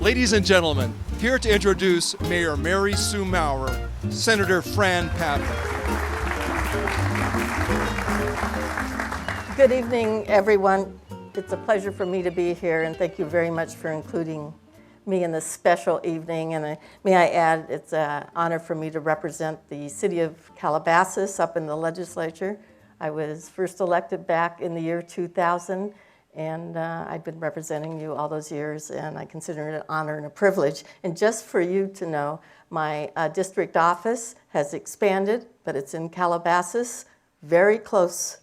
Ladies and gentlemen, here to introduce Mayor Mary Sue Maurer, Senator Fran Pavlik. Good evening, everyone. It's a pleasure for me to be here, and thank you very much for including me in this special evening. And may I add, it's an honor for me to represent the city of Calabasas up in the legislature. I was first elected back in the year 2000, and I've been representing you all those years, and I consider it an honor and a privilege. And just for you to know, my district office has expanded, but it's in Calabasas, very close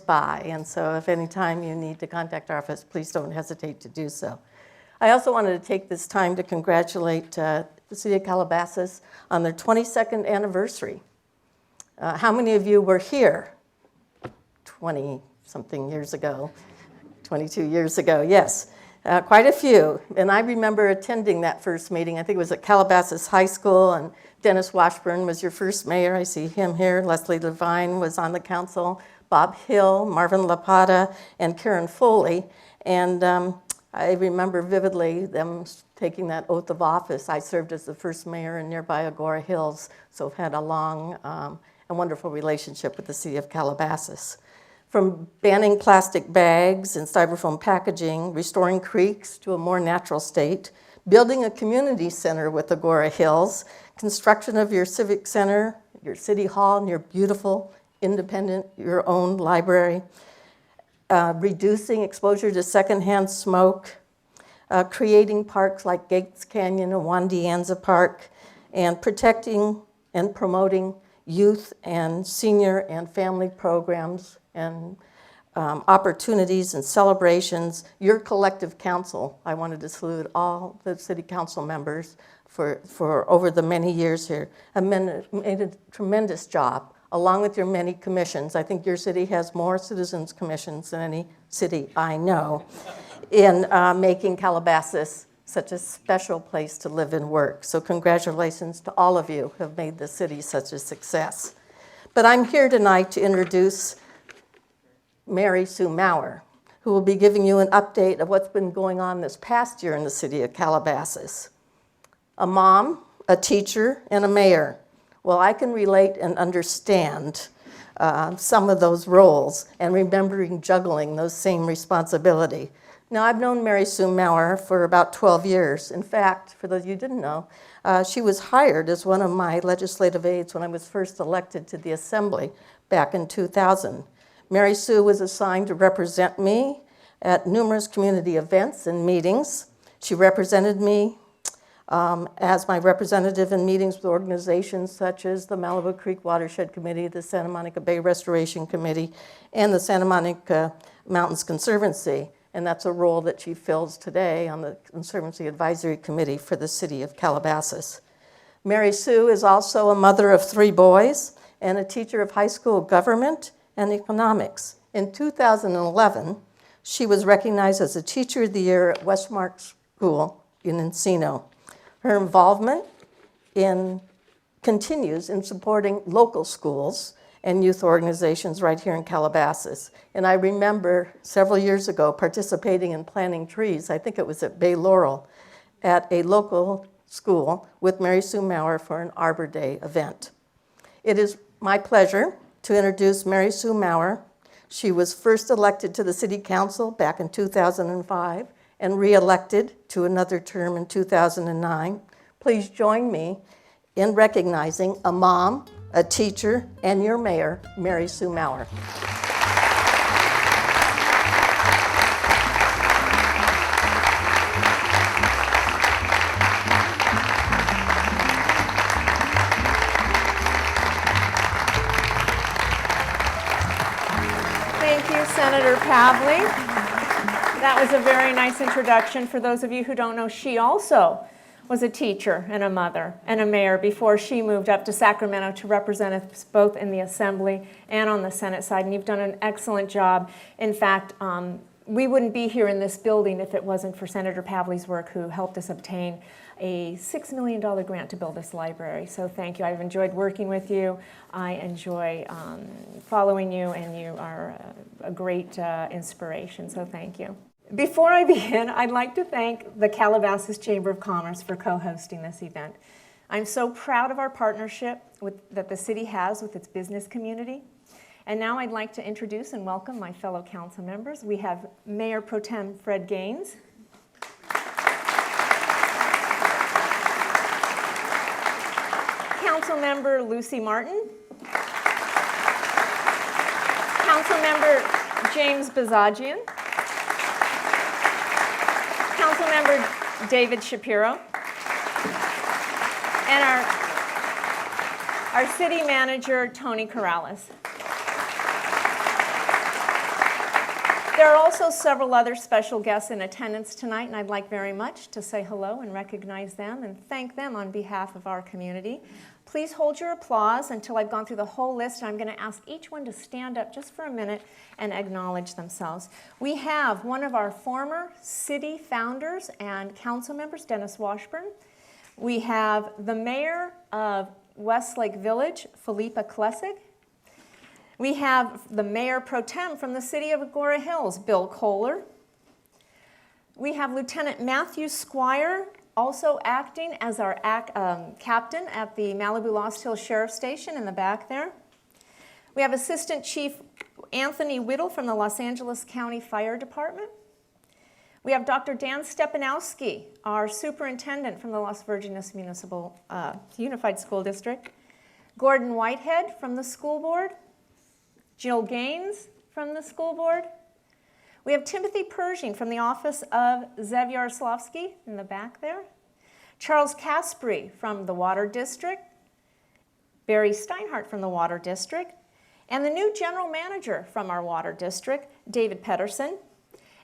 by. And so if any time you need to contact our office, please don't hesitate to do so. I also wanted to take this time to congratulate the city of Calabasas on their 22nd anniversary. How many of you were here 20-something years ago? 22 years ago, yes. Quite a few. And I remember attending that first meeting. I think it was at Calabasas High School, and Dennis Washburn was your first mayor. I see him here. Leslie Levine was on the council. Bob Hill, Marvin Lapata, and Karen Foley. And I remember vividly them taking that oath of office. I served as the first mayor in nearby Agora Hills, so I've had a long and wonderful relationship with the city of Calabasas. From banning plastic bags and styrofoam packaging, restoring creeks to a more natural state, building a community center with Agora Hills, construction of your civic center, your city hall, and your beautiful, independent, your own library, reducing exposure to secondhand smoke, creating parks like Gates Canyon and Juan Dianza Park, and protecting and promoting youth and senior and family programs and opportunities and celebrations. Your collective council, I wanted to salute all the city council members for over the many years here, have made a tremendous job, along with your many commissions. I think your city has more citizens commissions than any city I know in making Calabasas such a special place to live and work. So congratulations to all of you who have made the city such a success. But I'm here tonight to introduce Mary Sue Maurer, who will be giving you an update of what's been going on this past year in the city of Calabasas. A mom, a teacher, and a mayor. Well, I can relate and understand some of those roles and remembering juggling those same responsibility. Now, I've known Mary Sue Maurer for about 12 years. In fact, for those of you who didn't know, she was hired as one of my legislative aides when I was first elected to the Assembly back in 2000. Mary Sue was assigned to represent me at numerous community events and meetings. She represented me as my representative in meetings with organizations such as the Malibu Creek Watershed Committee, the Santa Monica Bay Restoration Committee, and the Santa Monica Mountains Conservancy. And that's a role that she fills today on the Conservancy Advisory Committee for the city of Calabasas. Mary Sue is also a mother of 3 boys and a teacher of high school government and economics. In 2011, she was recognized as a Teacher of the Year at Westmark School in Encino. Her involvement continues in supporting local schools and youth organizations right here in Calabasas. And I remember several years ago participating in planting trees, I think it was at Bay Laurel, at a local school with Mary Sue Maurer for an Arbor Day event. It is my pleasure to introduce Mary Sue Maurer. She was first elected to the City Council back in 2005 and re-elected to another term in 2009. Please join me in recognizing a mom, a teacher, and your mayor, Mary Sue Maurer. Thank you, Senator Pavlik. That was a very nice introduction. For those of you who don't know, she also was a teacher and a mother and a mayor before she moved up to Sacramento to represent us both in the Assembly and on the Senate side, and you've done an excellent job. In fact, we wouldn't be here in this building if it wasn't for Senator Pavlik's work, who helped us obtain a $6 million grant to build this library. So thank you. I've enjoyed working with you. I enjoy following you, and you are a great inspiration, so thank you. Before I begin, I'd like to thank the Calabasas Chamber of Commerce for co-hosting this event. I'm so proud of our partnership that the city has with its business community. And now I'd like to introduce and welcome my fellow council members. We have Mayor Pro Tem Fred Gaines. Councilmember Lucy Martin. Councilmember James Bazagian. Councilmember David Shapiro. And our city manager, Tony Corrales. There are also several other special guests in attendance tonight, and I'd like very much to say hello and recognize them and thank them on behalf of our community. Please hold your applause until I've gone through the whole list, and I'm going to ask each one to stand up just for a minute and acknowledge themselves. We have one of our former city founders and council members, Dennis Washburn. We have the mayor of Westlake Village, Philippa Klessig. We have the mayor pro tem from the city of Agora Hills, Bill Kohler. We have Lieutenant Matthew Squire, also acting as our captain at the Malibu Lost Hills Sheriff Station in the back there. We have Assistant Chief Anthony Whittle from the Los Angeles County Fire Department. We have Dr. Dan Stepanowski, our superintendent from the Las Virgenes Municipal Unified School District. Gordon Whitehead from the school board. Jill Gaines from the school board. We have Timothy Pershing from the office of Zev Yaroslavsky in the back there. Charles Caspary from the Water District. Barry Steinhardt from the Water District. And the new general manager from our Water District, David Pedersen.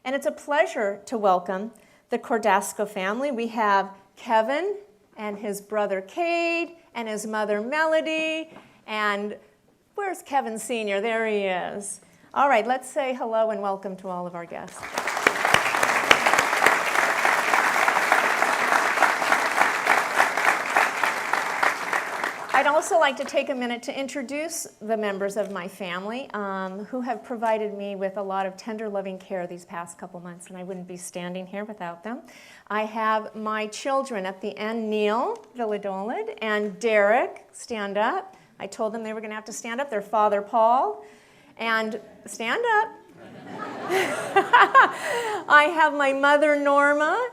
And it's a pleasure to welcome the Cordasco family. We have Kevin and his brother Cade and his mother Melody. And where's Kevin Sr.? There he is. All right, let's say hello and welcome to all of our guests. I'd also like to take a minute to introduce the members of my family who have provided me with a lot of tender, loving care these past couple months, and I wouldn't be standing here without them. I have my children at the end, Neil Villadolid and Derek, stand up. I told them they were going to have to stand up. Their father, Paul, and stand up. I have my mother, Norma,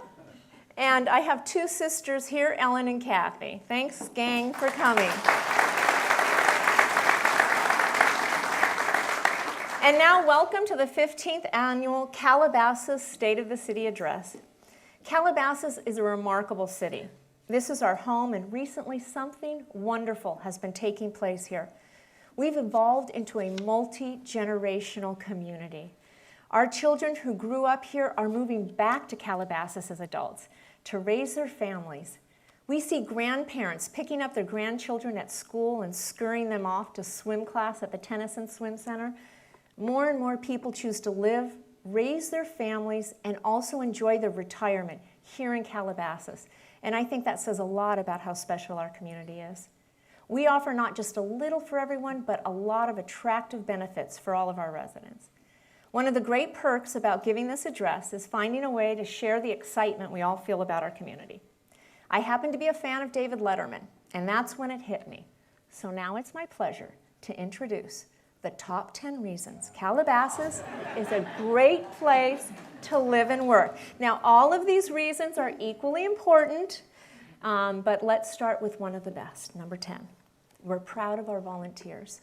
and I have two sisters here, Ellen and Kathy. Thanks, gang, for coming. And now, welcome to the 15th annual Calabasas State of the City Address. Calabasas is a remarkable city. This is our home, and recently something wonderful has been taking place here. We've evolved into a multi-generational community. Our children who grew up here are moving back to Calabasas as adults to raise their families. We see grandparents picking up their grandchildren at school and scurrying them off to swim class at the Tennyson Swim Center. More and more people choose to live, raise their families, and also enjoy their retirement here in Calabasas. And I think that says a lot about how special our community is. We offer not just a little for everyone, but a lot of attractive benefits for all of our residents. One of the great perks about giving this address is finding a way to share the excitement we all feel about our community. I happen to be a fan of David Letterman, and that's when it hit me. So now it's my pleasure to introduce the top 10 reasons Calabasas is a great place to live and work. Now, all of these reasons are equally important, but let's start with one of the best, number 10. We're proud of our volunteers.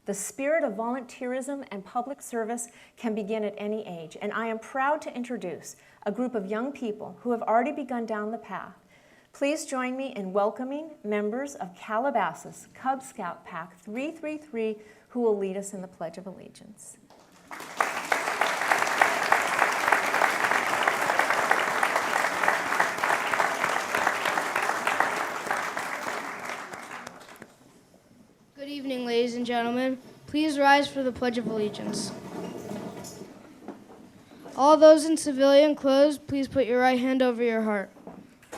The spirit of volunteerism and public service can begin at any age, and I am proud to introduce a group of young people who have already begun down the path. Please join me in welcoming members of Calabasas Cub Scout Pack 333 who will lead us in the Pledge of Allegiance. Good evening, ladies and gentlemen. Please rise for the Pledge of Allegiance. All those in civilian clothes, please put your right hand over your heart.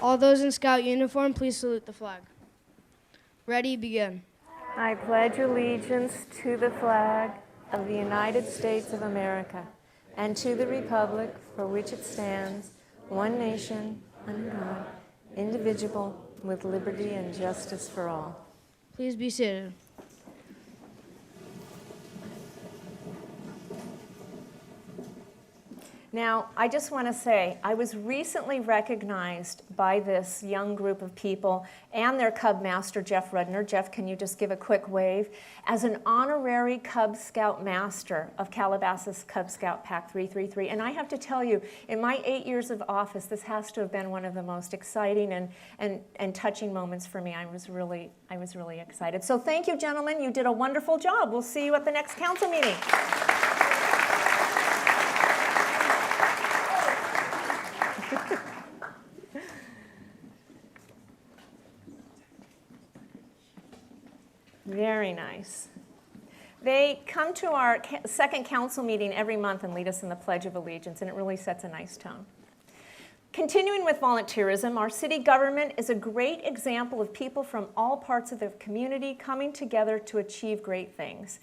All those in Scout uniform, please salute the flag. Ready, begin. I pledge allegiance to the flag of the United States of America and to the republic for which it stands, one nation, under God, indivisible, with liberty and justice for all. Please be seated. Now, I just want to say, I was recently recognized by this young group of people and their Cub Master, Jeff Rudner. Jeff, can you just give a quick wave? As an honorary Cub Scout Master of Calabasas Cub Scout Pack 333. And I have to tell you, in my 8 years of office, this has to have been one of the most exciting and touching moments for me. I was really excited. So thank you, gentlemen. You did a wonderful job. We'll see you at the next council meeting. Very nice. They come to our second council meeting every month and lead us in the Pledge of Allegiance, and it really sets a nice tone. Continuing with volunteerism, our city government is a great example of people from all parts of the community coming together to achieve great things.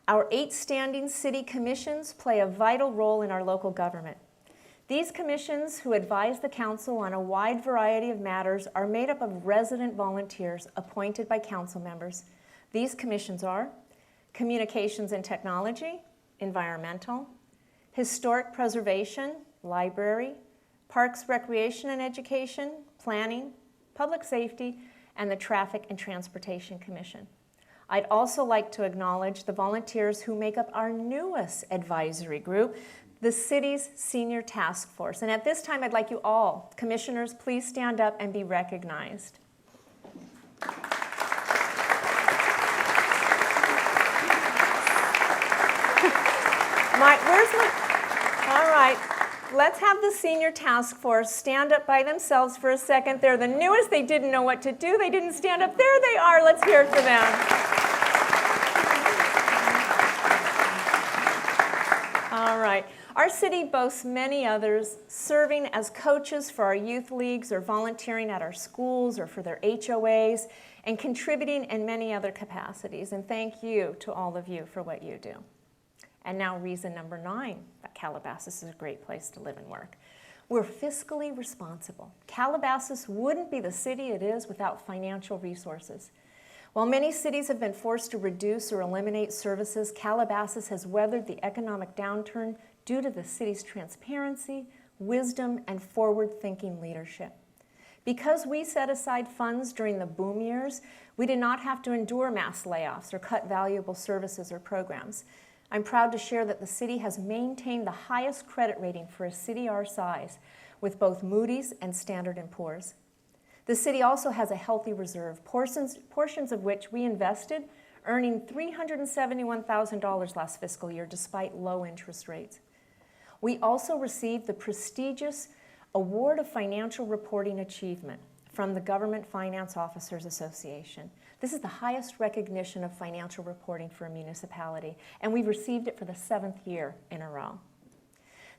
Our 8 standing city commissions play a vital role in our local government. These commissions, who advise the council on a wide variety of matters, are made up of resident volunteers appointed by council members. These commissions are Communications and Technology, Environmental, Historic Preservation, Library, Parks, Recreation and Education, Planning, Public Safety, and the Traffic and Transportation Commission. I'd also like to acknowledge the volunteers who make up our newest advisory group, the city's Senior Task Force. And at this time, I'd like you all, commissioners, please stand up and be recognized. All right, let's have the Senior Task Force stand up by themselves for a second. They're the newest. They didn't know what to do. They didn't stand up. There they are. Let's hear it for them. All right. Our city boasts many others serving as coaches for our youth leagues or volunteering at our schools or for their HOAs and contributing in many other capacities. And thank you to all of you for what you do. And now reason number 9, that Calabasas is a great place to live and work. We're fiscally responsible. Calabasas wouldn't be the city it is without financial resources. While many cities have been forced to reduce or eliminate services, Calabasas has weathered the economic downturn due to the city's transparency, wisdom, and forward-thinking leadership. Because we set aside funds during the boom years, we did not have to endure mass layoffs or cut valuable services or programs. I'm proud to share that the city has maintained the highest credit rating for a city our size with both Moody's and Standard & Poor's. The city also has a healthy reserve, portions of which we invested, earning $371,000 last fiscal year despite low interest rates. We also received the prestigious Award of Financial Reporting Achievement from the Government Finance Officers Association. This is the highest recognition of financial reporting for a municipality, and we've received it for the 7th year in a row.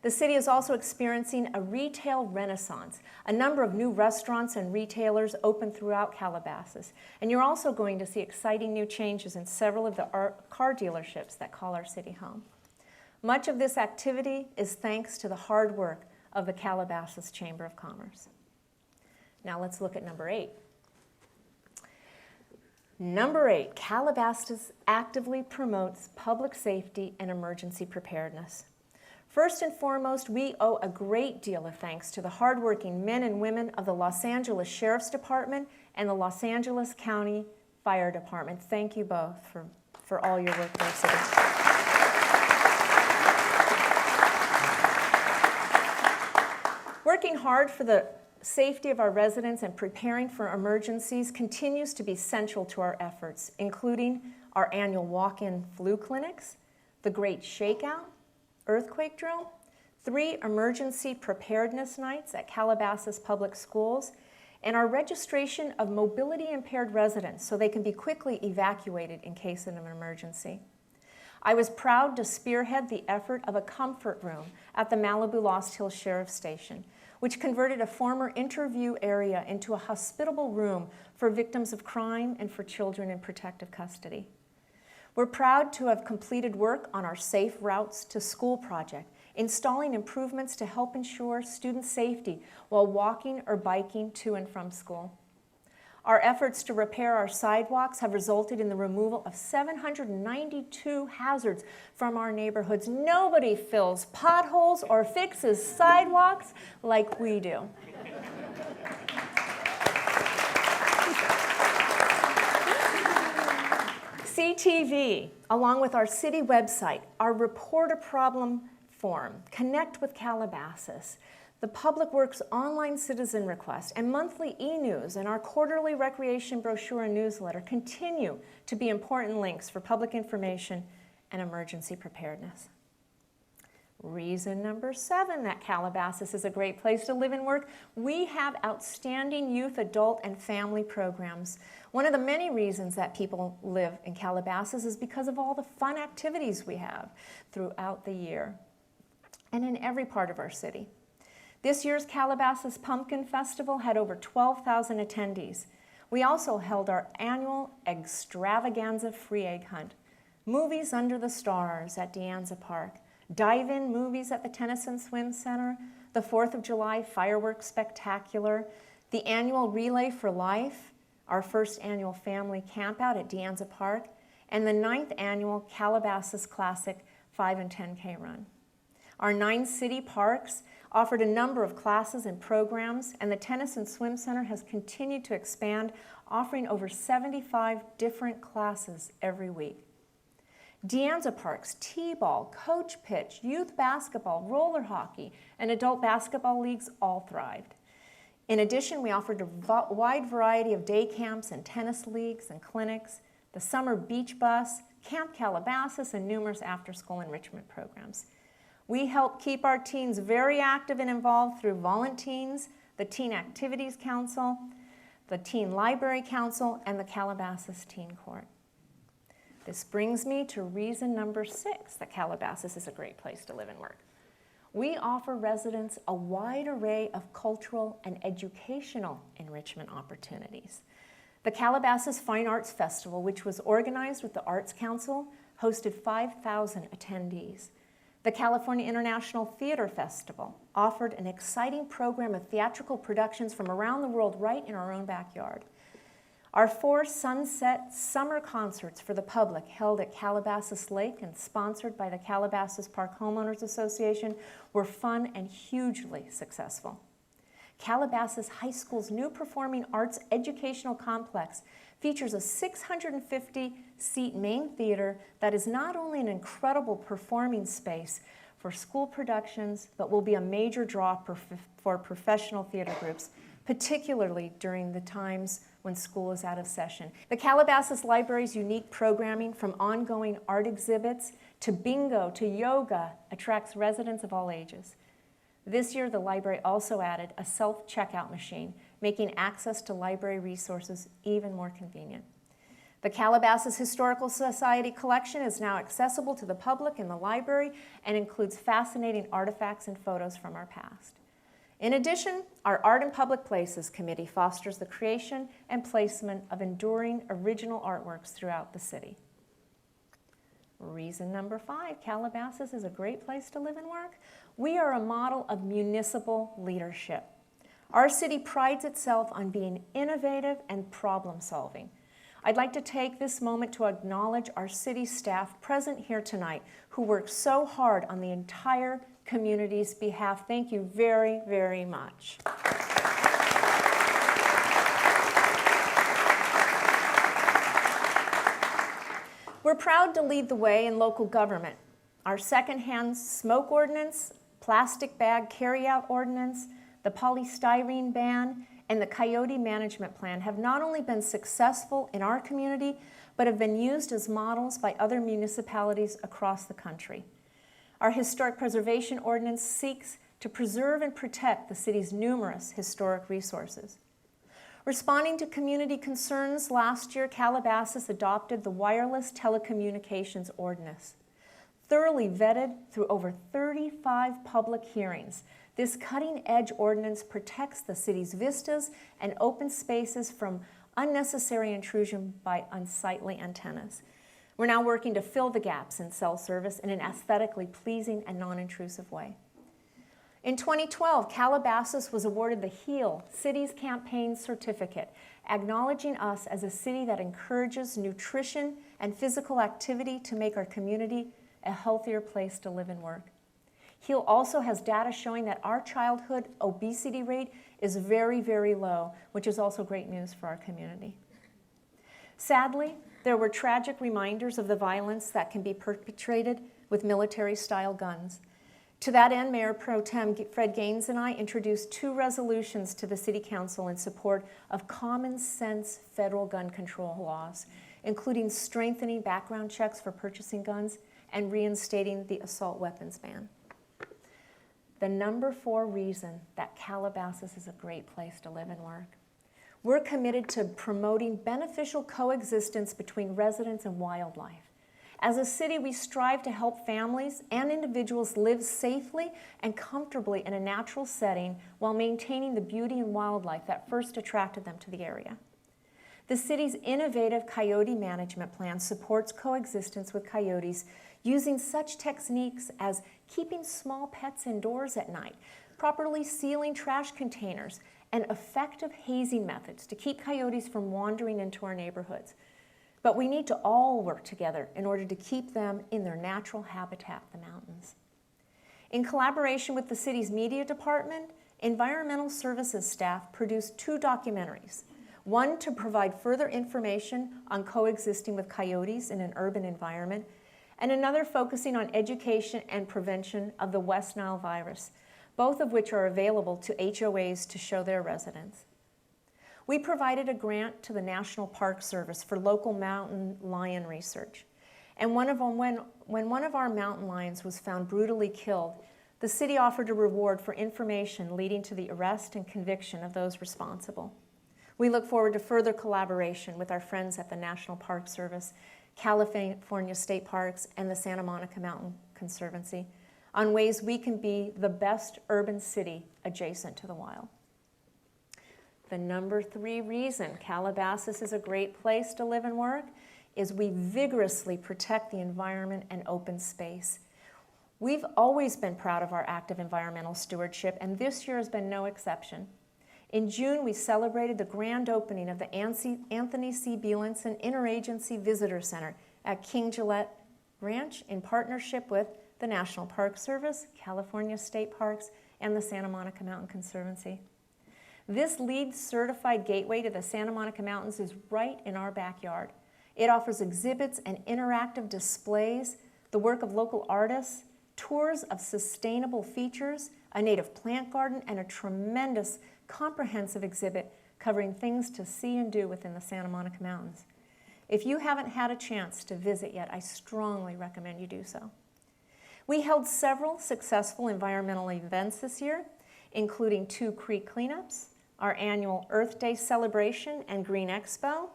The city is also experiencing a retail renaissance. A number of new restaurants and retailers open throughout Calabasas, and you're also going to see exciting new changes in several of the car dealerships that call our city home. Much of this activity is thanks to the hard work of the Calabasas Chamber of Commerce. Now let's look at number 8. Number 8, Calabasas actively promotes public safety and emergency preparedness. First and foremost, we owe a great deal of thanks to the hardworking men and women of the Los Angeles Sheriff's Department and the Los Angeles County Fire Department. Thank you both for all your work for our city. Working hard for the safety of our residents and preparing for emergencies continues to be central to our efforts, including our annual walk-in flu clinics, the Great Shakeout, earthquake drill, 3 emergency preparedness nights at Calabasas Public Schools, and our registration of mobility-impaired residents so they can be quickly evacuated in case of an emergency. I was proud to spearhead the effort of a comfort room at the Malibu Lost Hills Sheriff's Station, which converted a former interview area into a hospitable room for victims of crime and for children in protective custody. We're proud to have completed work on our Safe Routes to School project, installing improvements to help ensure student safety while walking or biking to and from school. Our efforts to repair our sidewalks have resulted in the removal of 792 hazards from our neighborhoods. Nobody fills potholes or fixes sidewalks like we do. CTV, along with our city website, our Report a Problem form, Connect with Calabasas, the Public Works online citizen request, and monthly e-news and our quarterly recreation brochure and newsletter continue to be important links for public information and emergency preparedness. Reason number 7 that Calabasas is a great place to live and work: we have outstanding youth, adult, and family programs. One of the many reasons that people live in Calabasas is because of all the fun activities we have throughout the year and in every part of our city. This year's Calabasas Pumpkin Festival had over 12,000 attendees. We also held our annual extravaganza free egg hunt, movies under the stars at De Anza Park, dive-in movies at the Tennyson Swim Center, the 4th of July fireworks spectacular, the annual Relay for Life, our first annual family campout at De Anza Park, and the 9th annual Calabasas Classic 5 and 10K run. Our 9 city parks offered a number of classes and programs, and the Tennyson Swim Center has continued to expand, offering over 75 different classes every week. De Anza Park's T-ball, coach pitch, youth basketball, roller hockey, and adult basketball leagues all thrived. In addition, we offered a wide variety of day camps and tennis leagues and clinics, the summer beach bus, Camp Calabasas, and numerous after-school enrichment programs. We help keep our teens very active and involved through Volunteens, the Teen Activities Council, the Teen Library Council, and the Calabasas Teen Court. This brings me to reason number 6 that Calabasas is a great place to live and work. We offer residents a wide array of cultural and educational enrichment opportunities. The Calabasas Fine Arts Festival, which was organized with the Arts Council, hosted 5,000 attendees. The California International Theater Festival offered an exciting program of theatrical productions from around the world right in our own backyard. Our 4 Sunset Summer Concerts for the public held at Calabasas Lake and sponsored by the Calabasas Park Homeowners Association were fun and hugely successful. Calabasas High School's new performing arts educational complex features a 650-seat main theater that is not only an incredible performing space for school productions, but will be a major draw for professional theater groups, particularly during the times when school is out of session. The Calabasas Library's unique programming, from ongoing art exhibits to bingo to yoga, attracts residents of all ages. This year, the library also added a self-checkout machine, making access to library resources even more convenient. The Calabasas Historical Society collection is now accessible to the public in the library and includes fascinating artifacts and photos from our past. In addition, our Art in Public Places Committee fosters the creation and placement of enduring original artworks throughout the city. Reason number 5, Calabasas is a great place to live and work. We are a model of municipal leadership. Our city prides itself on being innovative and problem-solving. I'd like to take this moment to acknowledge our city staff present here tonight who work so hard on the entire community's behalf. Thank you very, very much. We're proud to lead the way in local government. Our secondhand smoke ordinance, plastic bag carryout ordinance, the polystyrene ban, and the coyote management plan have not only been successful in our community, but have been used as models by other municipalities across the country. Our historic preservation ordinance seeks to preserve and protect the city's numerous historic resources. Responding to community concerns, last year Calabasas adopted the Wireless Telecommunications Ordinance. Thoroughly vetted through over 35 public hearings, this cutting-edge ordinance protects the city's vistas and open spaces from unnecessary intrusion by unsightly antennas. We're now working to fill the gaps in cell service in an aesthetically pleasing and non-intrusive way. In 2012, Calabasas was awarded the HEAL Cities Campaign Certificate, acknowledging us as a city that encourages nutrition and physical activity to make our community a healthier place to live and work. HEAL also has data showing that our childhood obesity rate is very, very low, which is also great news for our community. Sadly, there were tragic reminders of the violence that can be perpetrated with military-style guns. To that end, Mayor Pro Tem Fred Gaines and I introduced 2 resolutions to the City Council in support of common-sense federal gun control laws, including strengthening background checks for purchasing guns and reinstating the assault weapons ban. The number 4 reason that Calabasas is a great place to live and work. We're committed to promoting beneficial coexistence between residents and wildlife. As a city, we strive to help families and individuals live safely and comfortably in a natural setting while maintaining the beauty and wildlife that first attracted them to the area. The city's innovative coyote management plan supports coexistence with coyotes using such techniques as keeping small pets indoors at night, properly sealing trash containers, and effective hazing methods to keep coyotes from wandering into our neighborhoods. But we need to all work together in order to keep them in their natural habitat, the mountains. In collaboration with the city's media department, environmental services staff produced 2 documentaries. One to provide further information on coexisting with coyotes in an urban environment, and another focusing on education and prevention of the West Nile virus, both of which are available to HOAs to show their residents. We provided a grant to the National Park Service for local mountain lion research. And when one of our mountain lions was found brutally killed, the city offered a reward for information leading to the arrest and conviction of those responsible. We look forward to further collaboration with our friends at the National Park Service, California State Parks, and the Santa Monica Mountain Conservancy on ways we can be the best urban city adjacent to the wild. The number 3 reason Calabasas is a great place to live and work is we vigorously protect the environment and open space. We've always been proud of our active environmental stewardship, and this year has been no exception. In June, we celebrated the grand opening of the Anthony C. Bielenson Interagency Visitor Center at King Gillette Ranch in partnership with the National Park Service, California State Parks, and the Santa Monica Mountain Conservancy. This LEED certified gateway to the Santa Monica Mountains is right in our backyard. It offers exhibits and interactive displays, the work of local artists, tours of sustainable features, a native plant garden, and a tremendous comprehensive exhibit covering things to see and do within the Santa Monica Mountains. If you haven't had a chance to visit yet, I strongly recommend you do so. We held several successful environmental events this year, including 2 creek cleanups, our annual Earth Day celebration and Green Expo,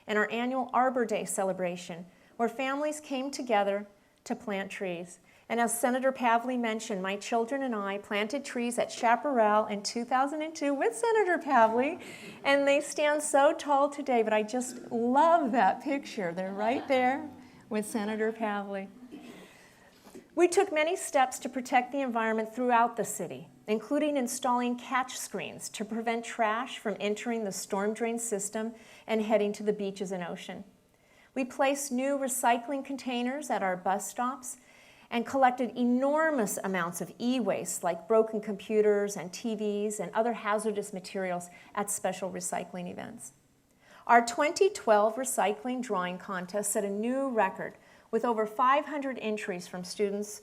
and our annual Arbor Day celebration, where families came together to plant trees. And as Senator Pavley mentioned, my children and I planted trees at Chaparral in 2002 with Senator Pavley, and they stand so tall today, but I just love that picture. They're right there with Senator Pavley. We took many steps to protect the environment throughout the city, including installing catch screens to prevent trash from entering the storm drain system and heading to the beaches and ocean. We placed new recycling containers at our bus stops and collected enormous amounts of e-waste like broken computers and TVs and other hazardous materials at special recycling events. Our 2012 recycling drawing contest set a new record with over 500 entries from students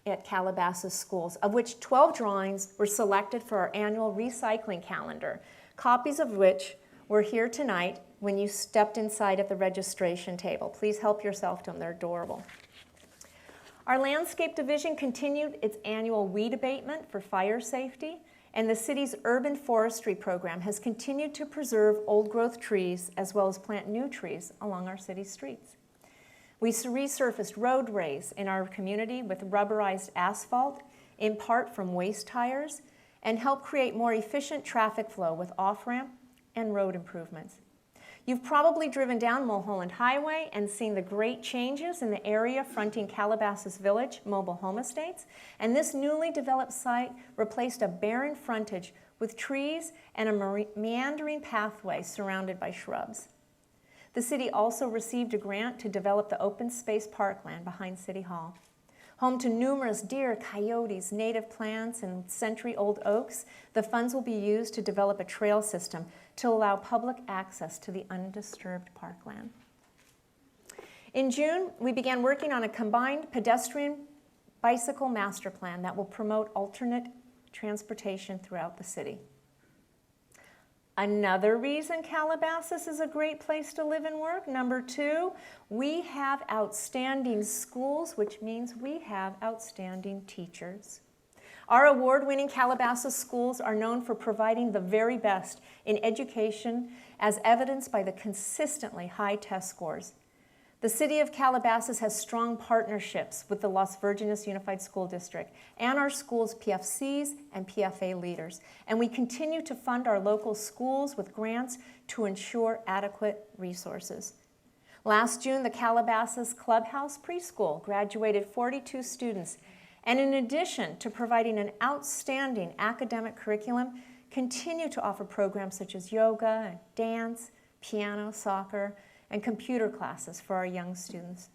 at Calabasas schools, of which 12 drawings were selected for our annual recycling calendar, copies of which were here tonight when you stepped inside at the registration table. Please help yourself to them, they're adorable. Our landscape division continued its annual weed abatement for fire safety, and the city's urban forestry program has continued to preserve old-growth trees as well as plant new trees along our city streets. We resurfaced roadways in our community with rubberized asphalt, in part from waste tires, and helped create more efficient traffic flow with off-ramp and road improvements. You've probably driven down Mulholland Highway and seen the great changes in the area fronting Calabasas Village mobile home estates, and this newly developed site replaced a barren frontage with trees and a meandering pathway surrounded by shrubs. The city also received a grant to develop the open space parkland behind City Hall. Home to numerous deer, coyotes, native plants, and century-old oaks, the funds will be used to develop a trail system to allow public access to the undisturbed parkland. In June, we began working on a combined pedestrian bicycle master plan that will promote alternate transportation throughout the city. Another reason Calabasas is a great place to live and work, number 2, we have outstanding schools, which means we have outstanding teachers. Our award-winning Calabasas schools are known for providing the very best in education, as evidenced by the consistently high test scores. The City of Calabasas has strong partnerships with the Las Virgenes Unified School District and our schools' PFCs and PFA leaders, and we continue to fund our local schools with grants to ensure adequate resources. Last June, the Calabasas Clubhouse Preschool graduated 42 students, and in addition to providing an outstanding academic curriculum, continue to offer programs such as yoga, dance, piano, soccer, and computer classes for our young students.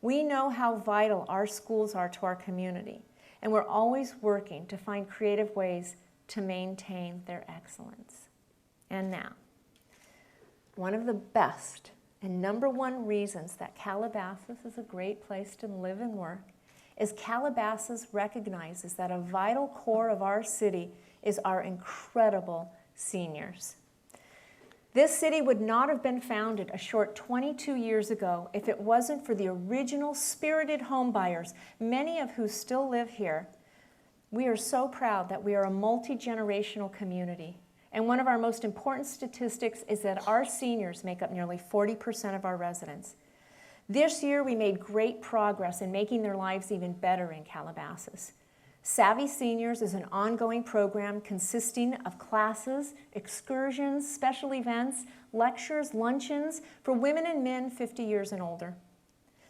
We know how vital our schools are to our community, and we're always working to find creative ways to maintain their excellence. And now, one of the best and number 1 reasons that Calabasas is a great place to live and work is Calabasas recognizes that a vital core of our city is our incredible seniors. This city would not have been founded a short 22 years ago if it wasn't for the original spirited homebuyers, many of who still live here. We are so proud that we are a multi-generational community. And one of our most important statistics is that our seniors make up nearly 40% of our residents. This year, we made great progress in making their lives even better in Calabasas. Savvy Seniors is an ongoing program consisting of classes, excursions, special events, lectures, luncheons for women and men 50 years and older.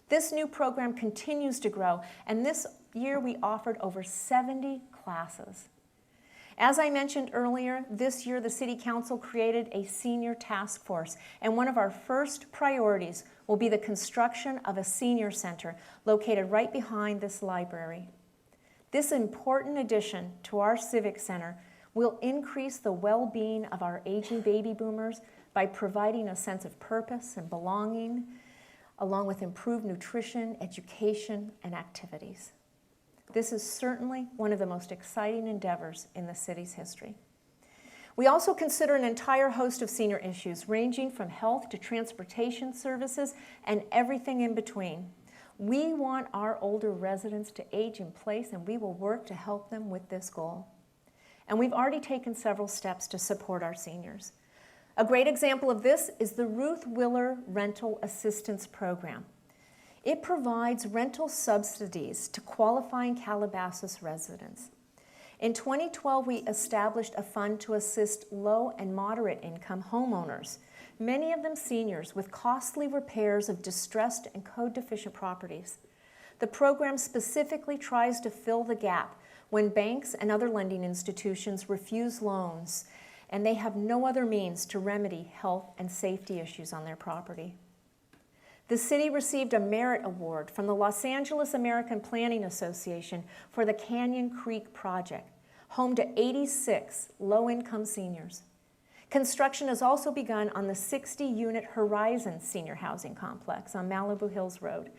This new program continues to grow, and this year we offered over 70 classes. As I mentioned earlier, this year the City Council created a senior task force, and one of our first priorities will be the construction of a senior center located right behind this library. This important addition to our Civic Center will increase the well-being of our aging baby boomers by providing a sense of purpose and belonging, along with improved nutrition, education, and activities. This is certainly one of the most exciting endeavors in the city's history. We also consider an entire host of senior issues, ranging from health to transportation services and everything in between. We want our older residents to age in place, and we will work to help them with this goal. And we've already taken several steps to support our seniors. A great example of this is the Ruth Willer Rental Assistance Program. It provides rental subsidies to qualifying Calabasas residents. In 2012, we established a fund to assist low and moderate income homeowners, many of them seniors, with costly repairs of distressed and code-deficient properties. The program specifically tries to fill the gap when banks and other lending institutions refuse loans and they have no other means to remedy health and safety issues on their property. The city received a merit award from the Los Angeles American Planning Association for the Canyon Creek Project, home to 86 low-income seniors. Construction has also begun on the 60-unit Horizon Senior Housing Complex on Malibu Hills Road,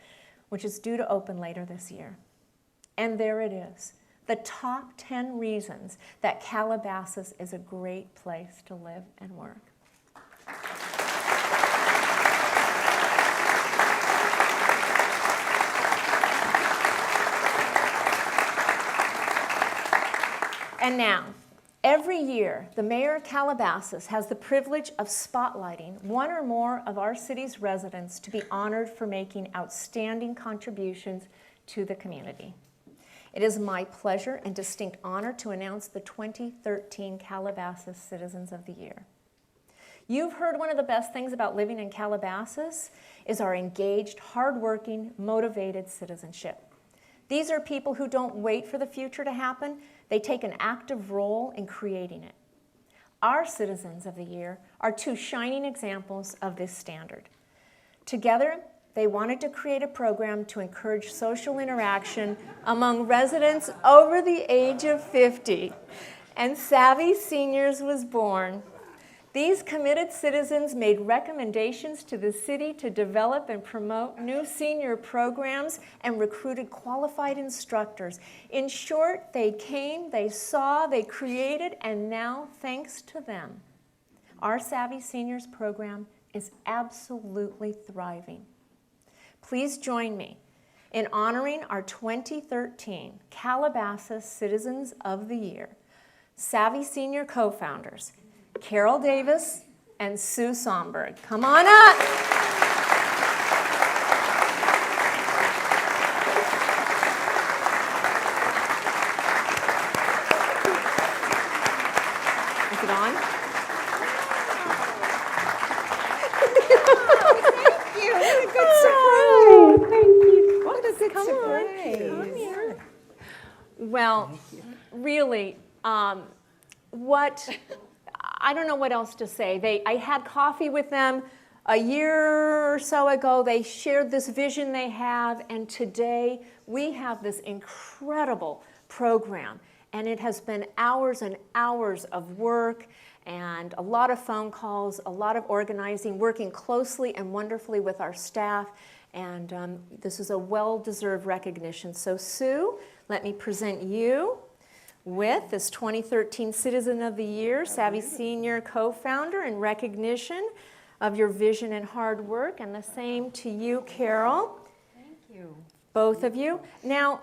which is due to open later this year. And there it is, the top 10 reasons that Calabasas is a great place to live and work. And now, every year, the Mayor of Calabasas has the privilege of spotlighting one or more of our city's residents to be honored for making outstanding contributions to the community. It is my pleasure and distinct honor to announce the 2013 Calabasas Citizens of the Year. You've heard one of the best things about living in Calabasas is our engaged, hardworking, motivated citizenship. These are people who don't wait for the future to happen. They take an active role in creating it. Our Citizens of the Year are two shining examples of this standard. Together, they wanted to create a program to encourage social interaction among residents over the age of 50, and Savvy Seniors was born. These committed citizens made recommendations to the city to develop and promote new senior programs and recruited qualified instructors. In short, they came, they saw, they created, and now, thanks to them, our Savvy Seniors program is absolutely thriving. Please join me in honoring our 2013 Calabasas Citizens of the Year, Savvy Senior co-founders, Carol Davis and Sue Somberg. Come on up. Is it on? Thank you. What a good surprise. Thank you. What a good Come surprise. on. Come here. Well, really, I don't know what else to say. I had coffee with them a year or so ago. They shared this vision they have, and today we have this incredible program. And it has been hours and hours of work and a lot of phone calls, a lot of organizing, working closely and wonderfully with our staff. And this is a well-deserved recognition. So Sue, let me present you with this 2013 Citizen of the Year, Savvy Senior co-founder, in recognition of your vision and hard work. And the same to you, Carol. Thank you. Both of you. Now,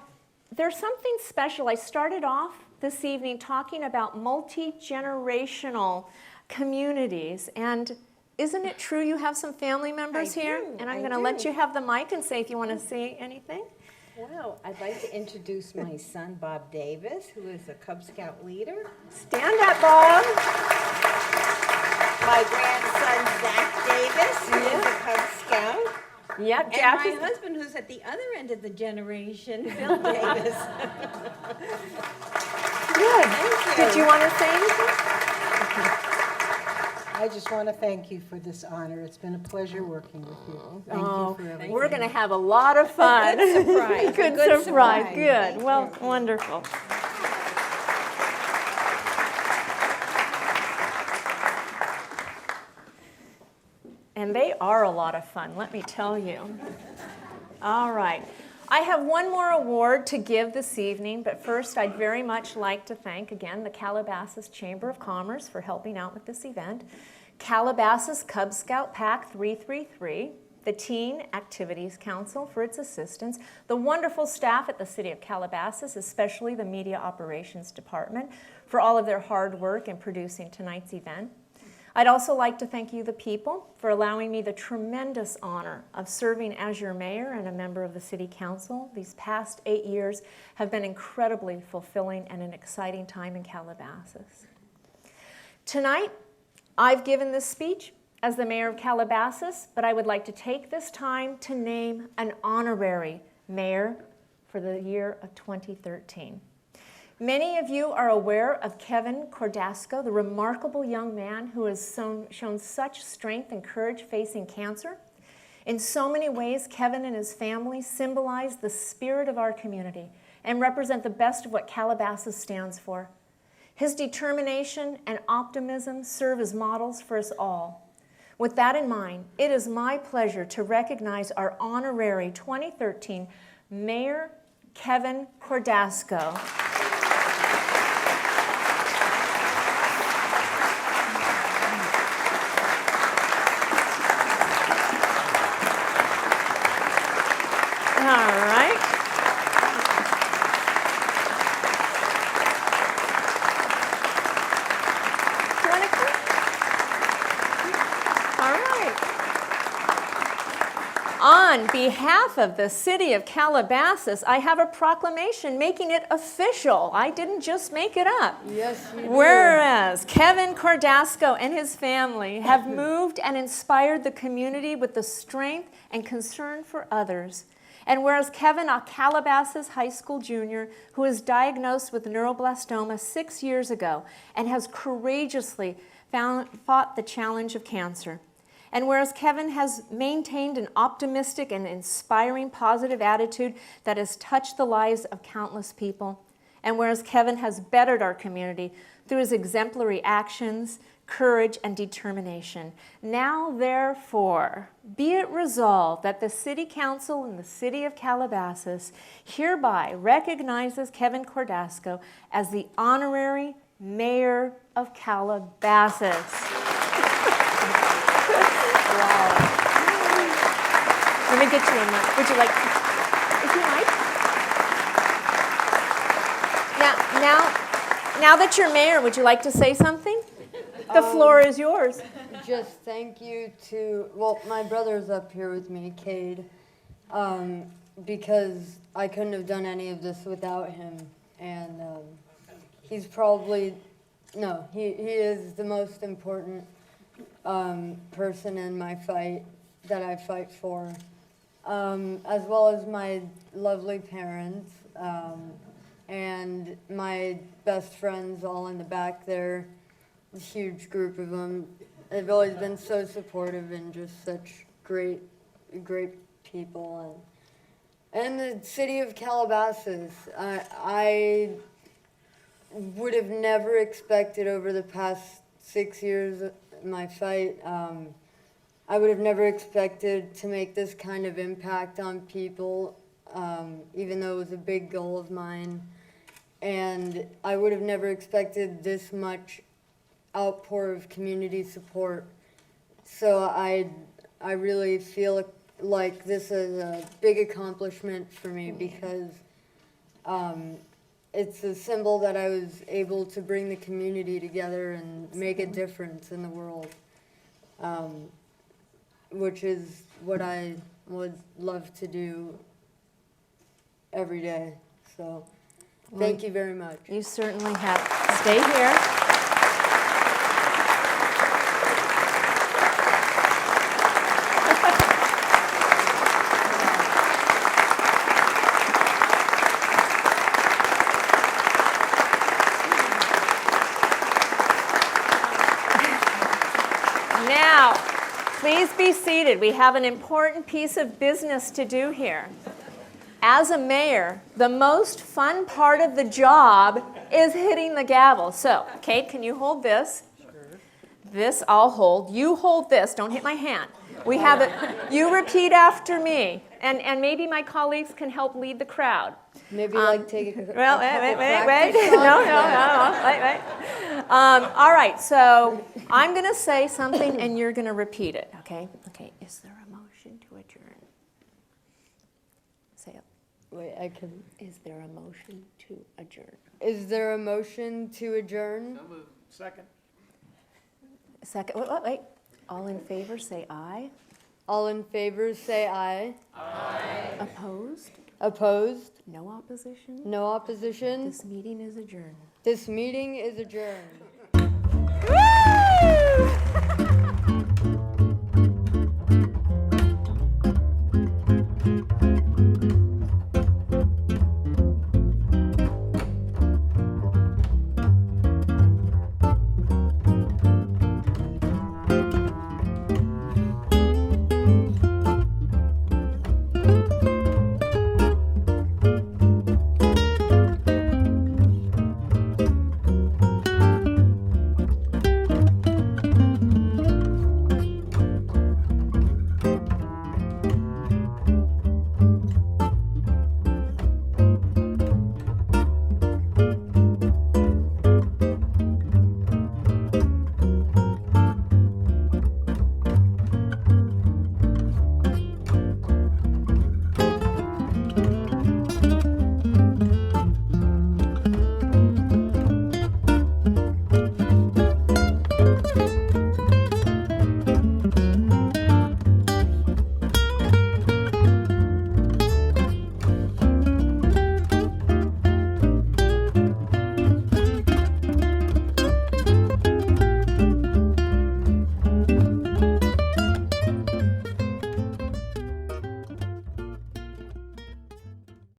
there's something special. I started off this evening talking about multi-generational communities. And isn't it true you have some family members here? And I'm going to let you have the mic and say if you want to say anything. Well, I'd like to introduce my son, Bob Davis, who is a Cub Scout leader. Stand up, Bob. My grandson, Zach Davis, who is a Cub Scout. Yep, And Jack my is. husband, who's at the other end of the generation, Bill Davis. Good. Thank Did you want to say anything? I just want to thank you for this honor. It's been a pleasure working with you. Thank you for everything. We're going to have a lot of fun. Good surprise. Good Good surprise. surprise. Good. Thank Well, wonderful. And they are a lot of fun, let me tell you. All right. I have one more award to give this evening, but first I'd very much like to thank, again, the Calabasas Chamber of Commerce for helping out with this event, Calabasas Cub Scout Pack 333, the Teen Activities Council for its assistance, the wonderful staff at the City of Calabasas, especially the Media Operations Department, for all of their hard work in producing tonight's event. I'd also like to thank you, the people, for allowing me the tremendous honor of serving as your mayor and a member of the City Council. These past 8 years have been incredibly fulfilling and an exciting time in Calabasas. Tonight, I've given this speech as the mayor of Calabasas, but I would like to take this time to name an honorary mayor for the year of 2013. Many of you are aware of Kevin Cordasco, the remarkable young man who has shown such strength and courage facing cancer. In so many ways, Kevin and his family symbolize the spirit of our community and represent the best of what Calabasas stands for. His determination and optimism serve as models for us all. With that in mind, it is my pleasure to recognize our honorary 2013 Mayor Kevin Cordasco. All right. Do you want to come? All right. On behalf of the city of Calabasas, I have a proclamation making it official. I didn't just make it up. Yes, you do. Whereas Kevin Cordasco and his family have moved and inspired the community with the strength and concern for others. And whereas Kevin, a Calabasas high school junior who was diagnosed with neuroblastoma 6 years ago and has courageously fought the challenge of cancer. And whereas Kevin has maintained an optimistic and inspiring positive attitude that has touched the lives of countless people. And whereas Kevin has bettered our community through his exemplary actions, courage, and determination. Now, therefore, be it resolved that the City Council in the City of Calabasas hereby recognizes Kevin Cordasco as the honorary Mayor of Calabasas. Wow. Let me get you a mic. Would you like, if you like? Now that you're mayor, would you like to say something? The floor is yours. Just thank you to, well, my brother's up here with me, Cade, because I couldn't have done any of this without him. And he's probably, no, he is the most important person in my fight that I fight for, as well as my lovely parents and my best friends all in the back there. A huge group of them. They've always been so supportive and just such great people. And the city of Calabasas, I would have never expected over the past 6 years of my fight, I would have never expected to make this kind of impact on people, even though it was a big goal of mine. And I would have never expected this much outpour of community support. So I really feel like this is a big accomplishment for me because it's a symbol that I was able to bring the community together and make a difference in the world, which is what I would love to do every day. So thank you very much. You certainly have. Stay here. Now, please be seated. We have an important piece of business to do here. As a mayor, the most fun part of the job is hitting the gavel. So, Kate, can you hold this? Sure. This I'll hold. You hold this. Don't hit my hand. We have it. You repeat after me, and maybe my colleagues can help lead the crowd. Maybe like take a Well, wait. No. Wait. All right. So I'm going to say something, and you're going to repeat it. Okay. Okay. Is there a motion to adjourn? Say it. Wait, I can. Is there a motion to adjourn? Is there a motion to adjourn? So moved. Second. Second. Wait. All in favor, say aye. All in favor, say aye. Aye. Opposed? Opposed? No opposition? No opposition? This meeting is adjourned. This meeting is adjourned. Woo!